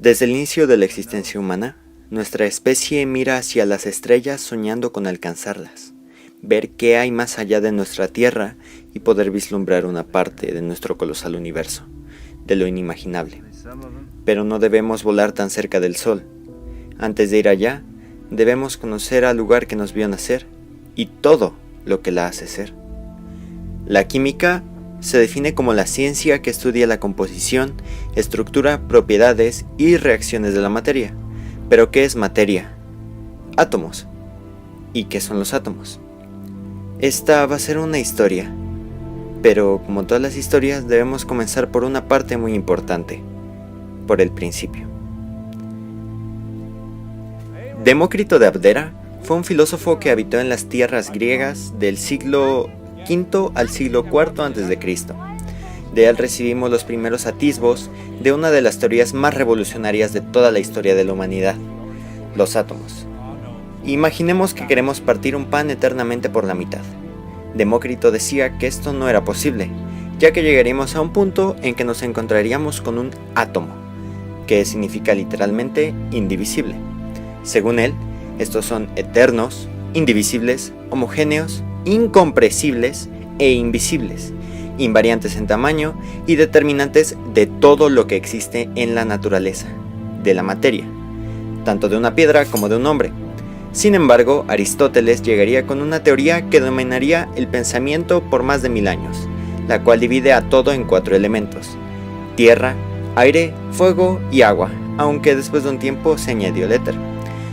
Desde el inicio de la existencia humana, nuestra especie mira hacia las estrellas soñando con alcanzarlas, ver qué hay más allá de nuestra Tierra y poder vislumbrar una parte de nuestro colosal universo, de lo inimaginable. Pero no debemos volar tan cerca del Sol. Antes de ir allá, debemos conocer al lugar que nos vio nacer y todo lo que la hace ser. La química se define como la ciencia que estudia la composición, estructura, propiedades y reacciones de la materia. ¿Pero qué es materia? Átomos. ¿Y qué son los átomos? Esta va a ser una historia, pero como todas las historias debemos comenzar por una parte muy importante, por el principio. Demócrito de Abdera fue un filósofo que habitó en las tierras griegas del siglo V al siglo IV a.C. De él recibimos los primeros atisbos de una de las teorías más revolucionarias de toda la historia de la humanidad, los átomos. Imaginemos que queremos partir un pan eternamente por la mitad. Demócrito decía que esto no era posible, ya que llegaríamos a un punto en que nos encontraríamos con un átomo, que significa literalmente indivisible. Según él, estos son eternos, indivisibles, homogéneos, incompresibles e invisibles, invariantes en tamaño y determinantes de todo lo que existe en la naturaleza, de la materia, tanto de una piedra como de un hombre. Sin embargo, Aristóteles llegaría con una teoría que dominaría el pensamiento por más de 1000 años, la cual divide a todo en 4 elementos: tierra, aire, fuego y agua, aunque después de un tiempo se añadió el éter.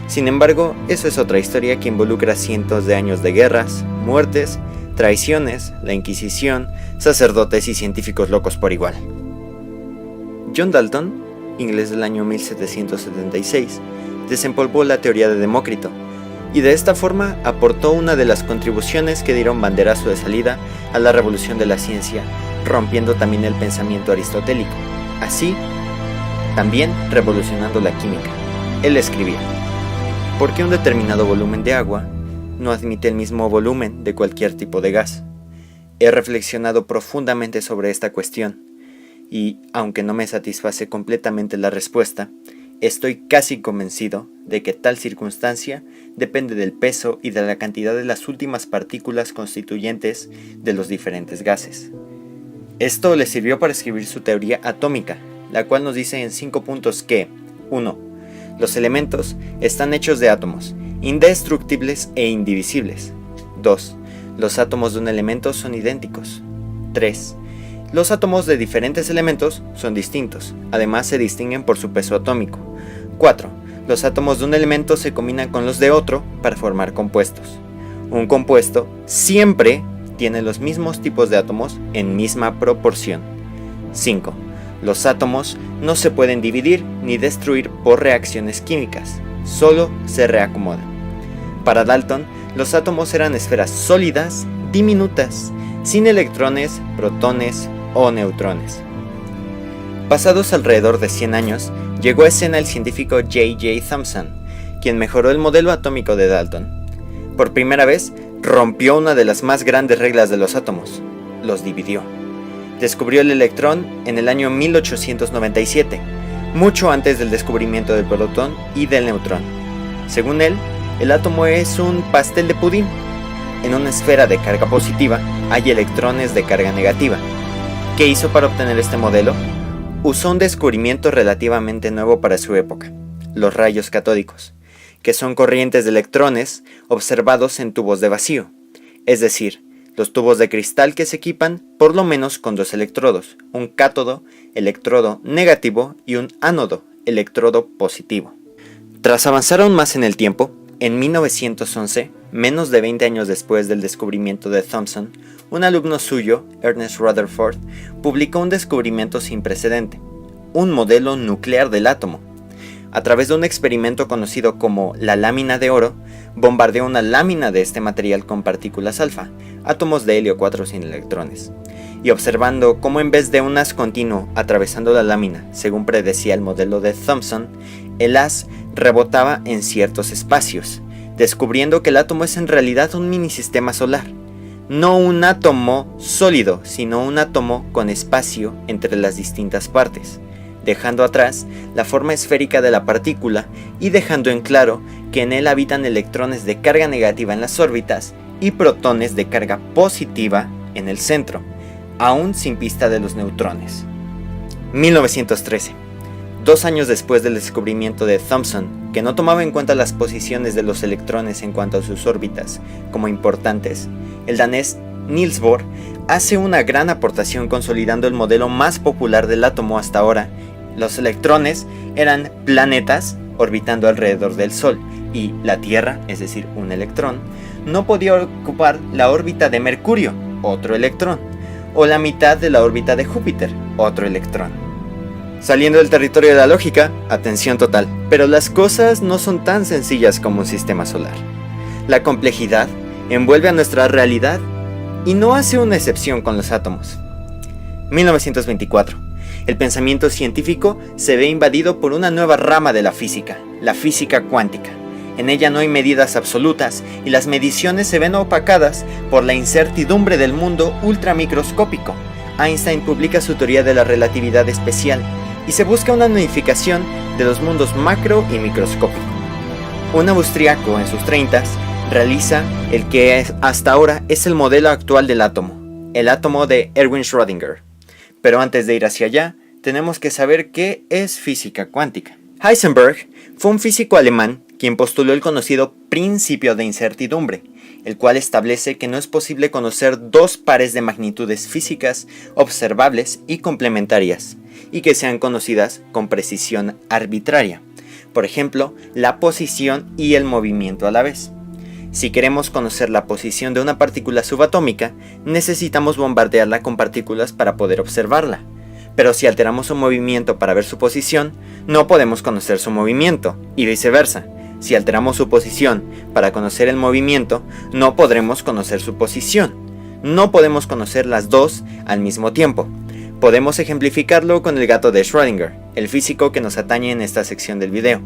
Sin embargo, eso es otra historia que involucra cientos de años de guerras, muertes, traiciones, la Inquisición, sacerdotes y científicos locos por igual. John Dalton, inglés del año 1776, desempolvó la teoría de Demócrito, y de esta forma aportó una de las contribuciones que dieron banderazo de salida a la revolución de la ciencia, rompiendo también el pensamiento aristotélico, así también revolucionando la química. Él escribía: ¿por qué un determinado volumen de agua no admite el mismo volumen de cualquier tipo de gas? He reflexionado profundamente sobre esta cuestión, y aunque no me satisface completamente la respuesta, estoy casi convencido de que tal circunstancia depende del peso y de la cantidad de las últimas partículas constituyentes de los diferentes gases. Esto le sirvió para escribir su teoría atómica, la cual nos dice en 5 puntos que: 1. Los elementos están hechos de átomos, indestructibles e indivisibles. 2. Los átomos de un elemento son idénticos. 3. Los átomos de diferentes elementos son distintos, además se distinguen por su peso atómico. 4. Los átomos de un elemento se combinan con los de otro para formar compuestos. Un compuesto siempre tiene los mismos tipos de átomos en misma proporción. 5. Los átomos no se pueden dividir ni destruir por reacciones químicas, solo se reacomodan. Para Dalton, los átomos eran esferas sólidas, diminutas, sin electrones, protones o neutrones. Pasados alrededor de 100 años, llegó a escena el científico J.J. Thomson, quien mejoró el modelo atómico de Dalton. Por primera vez, rompió una de las más grandes reglas de los átomos: los dividió. Descubrió el electrón en el año 1897, mucho antes del descubrimiento del protón y del neutrón. Según él, el átomo es un pastel de pudín. En una esfera de carga positiva hay electrones de carga negativa. ¿Qué hizo para obtener este modelo? Usó un descubrimiento relativamente nuevo para su época: los rayos catódicos, que son corrientes de electrones observados en tubos de vacío, es decir, los tubos de cristal que se equipan por lo menos con 2 electrodos, un cátodo, electrodo negativo, y un ánodo, electrodo positivo. Tras avanzar aún más en el tiempo, en 1911, menos de 20 años después del descubrimiento de Thomson, un alumno suyo, Ernest Rutherford, publicó un descubrimiento sin precedente: un modelo nuclear del átomo. A través de un experimento conocido como la lámina de oro, bombardeó una lámina de este material con partículas alfa, átomos de helio 4 sin electrones, y observando cómo en vez de un haz continuo atravesando la lámina, según predecía el modelo de Thomson, el haz rebotaba en ciertos espacios, descubriendo que el átomo es en realidad un minisistema solar, no un átomo sólido, sino un átomo con espacio entre las distintas partes. dejando atrás la forma esférica de la partícula y dejando en claro que en él habitan electrones de carga negativa en las órbitas y protones de carga positiva en el centro, aún sin pista de los neutrones. 1913. 2 años después del descubrimiento de Thomson, que no tomaba en cuenta las posiciones de los electrones en cuanto a sus órbitas como importantes, el danés Niels Bohr hace una gran aportación consolidando el modelo más popular del átomo hasta ahora. Los electrones eran planetas orbitando alrededor del Sol y la Tierra, es decir, un electrón, no podía ocupar la órbita de Mercurio, otro electrón, o la mitad de la órbita de Júpiter, otro electrón. Saliendo del territorio de la lógica, atención total, pero las cosas no son tan sencillas como un sistema solar. La complejidad envuelve a nuestra realidad y no hace una excepción con los átomos. 1924. El pensamiento científico se ve invadido por una nueva rama de la física cuántica. En ella no hay medidas absolutas y las mediciones se ven opacadas por la incertidumbre del mundo ultramicroscópico. Einstein publica su teoría de la relatividad especial y se busca una unificación de los mundos macro y microscópico. Un austriaco en sus 30s realiza el que hasta ahora es el modelo actual del átomo, el átomo de Erwin Schrödinger. Pero antes de ir hacia allá, tenemos que saber qué es física cuántica. Heisenberg fue un físico alemán quien postuló el conocido principio de incertidumbre, el cual establece que no es posible conocer dos pares de magnitudes físicas observables y complementarias, y que sean conocidas con precisión arbitraria. Por ejemplo, la posición y el movimiento a la vez. Si queremos conocer la posición de una partícula subatómica, necesitamos bombardearla con partículas para poder observarla. Pero si alteramos su movimiento para ver su posición, no podemos conocer su movimiento, y viceversa. Si alteramos su posición para conocer el movimiento, no podremos conocer su posición. No podemos conocer las dos al mismo tiempo. Podemos ejemplificarlo con el gato de Schrödinger, el físico que nos atañe en esta sección del video.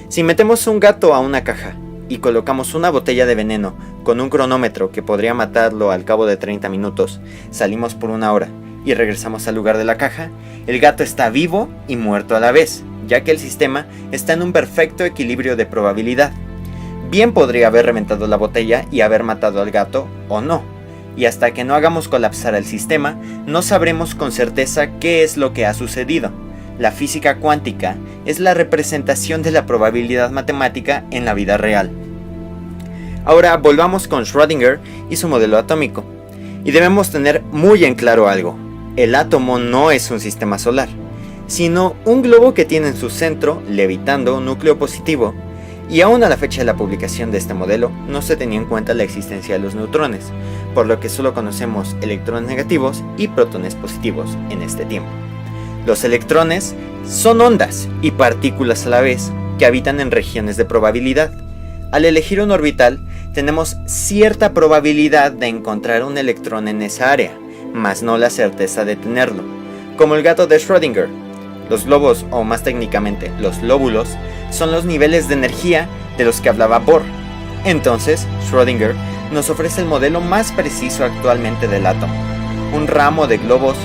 Si metemos un gato a una caja y colocamos una botella de veneno con un cronómetro que podría matarlo al cabo de 30 minutos, salimos por 1 hora y regresamos al lugar de la caja, el gato está vivo y muerto a la vez, ya que el sistema está en un perfecto equilibrio de probabilidad. Bien podría haber reventado la botella y haber matado al gato o no, y hasta que no hagamos colapsar el sistema, no sabremos con certeza qué es lo que ha sucedido. La física cuántica es la representación de la probabilidad matemática en la vida real. Ahora volvamos con Schrödinger y su modelo atómico, y debemos tener muy en claro algo. El átomo no es un sistema solar, sino un globo que tiene en su centro, levitando, un núcleo positivo, y aún a la fecha de la publicación de este modelo no se tenía en cuenta la existencia de los neutrones, por lo que solo conocemos electrones negativos y protones positivos en este tiempo. Los electrones son ondas y partículas a la vez que habitan en regiones de probabilidad. Al elegir un orbital, tenemos cierta probabilidad de encontrar un electrón en esa área, mas no la certeza de tenerlo. Como el gato de Schrödinger, los globos, o más técnicamente, los lóbulos, son los niveles de energía de los que hablaba Bohr. Entonces, Schrödinger nos ofrece el modelo más preciso actualmente del átomo, un ramo de globos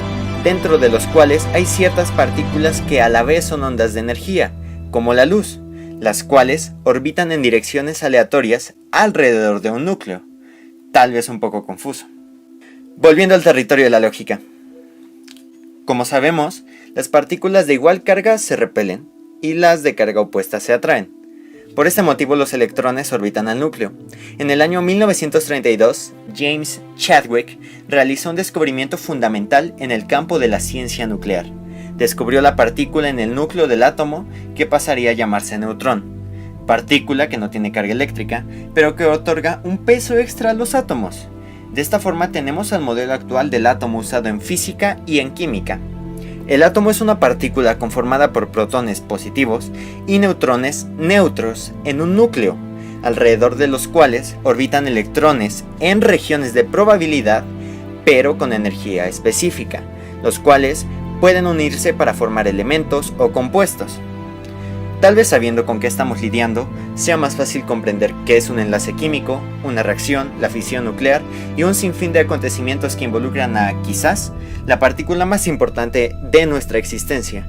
dentro de los cuales hay ciertas partículas que a la vez son ondas de energía, como la luz, las cuales orbitan en direcciones aleatorias alrededor de un núcleo. Tal vez un poco confuso. Volviendo al territorio de la lógica. Como sabemos, las partículas de igual carga se repelen y las de carga opuesta se atraen. Por este motivo los electrones orbitan al núcleo. En el año 1932, James Chadwick realizó un descubrimiento fundamental en el campo de la ciencia nuclear. Descubrió la partícula en el núcleo del átomo que pasaría a llamarse neutrón. Partícula que no tiene carga eléctrica, pero que otorga un peso extra a los átomos. De esta forma tenemos el modelo actual del átomo usado en física y en química. El átomo es una partícula conformada por protones positivos y neutrones neutros en un núcleo, alrededor de los cuales orbitan electrones en regiones de probabilidad, pero con energía específica, los cuales pueden unirse para formar elementos o compuestos. Tal vez sabiendo con qué estamos lidiando, sea más fácil comprender qué es un enlace químico, una reacción, la fisión nuclear y un sinfín de acontecimientos que involucran a, quizás, la partícula más importante de nuestra existencia.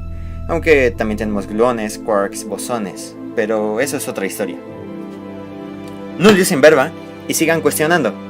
aunque también tenemos gluones, quarks, bosones, pero eso es otra historia. Nullius in verba y sigan cuestionando.